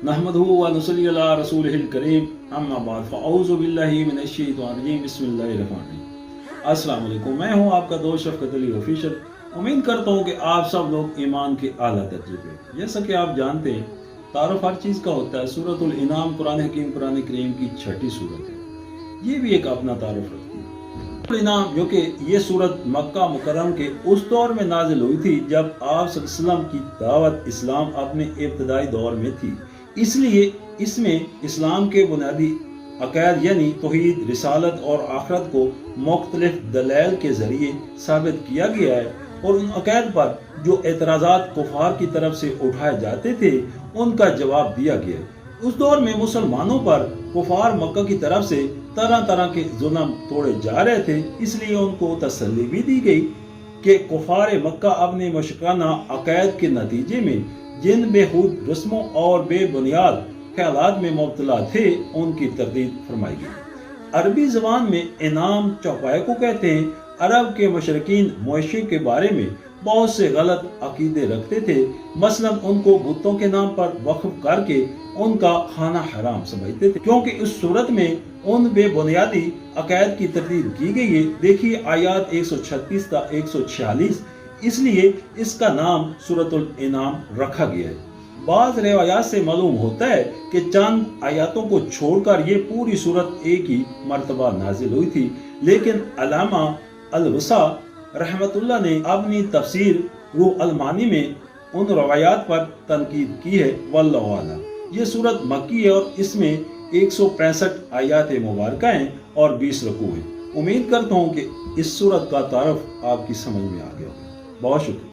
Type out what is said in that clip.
नहमदुहु व नसल्ली अला रसूलिहिल करीम अम्मा बाद फ़अऊज़ु बिल्लाहि मिनश शैतानिर रजीम बिस्मिल्लाहिर रहमानिर रहीम। अस्सलाम वालेकुम, मैं हूँ आपका दोस्त शफ़क़त अली ऑफिशियल। उम्मीद करता हूँ कि आप सब लोग ईमान के आला दर्जे पे। जैसा कि आप जानते हैं, तारुफ हर चीज़ का होता है। सूरतुल इनाम कुरान हकीम कुरान करीम की छठी सूरत है। ये भी एक अपना तारुफ रखती है। इनाम जो कि ये सूरत मक्का मुकर्रम के उस दौर में नाजिल हुई थी जब आप सल्लल्लाहु अलैहि वसल्लम की दावत इस्लाम अपने इब्तदाई दौर में थी, इसलिए इसमें इस्लाम के बुनियादी अक़ायद यानी तौहीद, रिसालत और आखिरत को मुख्तलिफ दलाइल के ज़रिए साबित किया गया है और उन अक़ायद पर जो एतराज़ात कुफ़ार की तरफ से उठाए जाते थे उनका जवाब दिया गया है। उस दौर में मुसलमानों पर कुफ़ार मक्का की तरफ से तरह तरह के जुल्म तोड़े जा रहे थे, इसलिए उनको तसल्ली भी दी गई कि कुफ़ार मक्का अपने मुशरिकाना अक़ायद के नतीजे में जिन बेहूद रस्मों और बेबुनियाद ख्यालात में मुब्तला थे उनकी तरदीद फरमाई गई। अरबी ज़बान में इनाम चौपाई को कहते हैं। अरब के मुशरिकीन मुआशी के बारे में बहुत से गलत अकीदे रखते थे। मसलन उनको बुतों के नाम पर वक्फ करके उनका खाना हराम समझते थे। क्योंकि इस सूरत में उन बेबुनियादी अक़ायद की तरदीद की गई है। देखिए आयात 136 ता 146, इसलिए इसका नाम सूरतुल इनाम रखा गया है। बाज़ रिवायात से मालूम होता है कि चंद आयातों को छोड़कर ये पूरी सूरत एक ही मर्तबा नाजिल हुई थी, लेकिन अल्लामा अल-वसा रहमतुल्लाह ने अपनी तफसीर रूह अल-मानी में उन रवायात पर तनकीद की है। वल्लाहु आलम। ये सूरत मक्की है और इसमें 165 आयात मुबारक हैं और 20 रुकू हैं। उम्मीद करता हूँ कि इस सूरत का तारुफ आपकी समझ में आ गया होगा। बहुत शुक्रिया।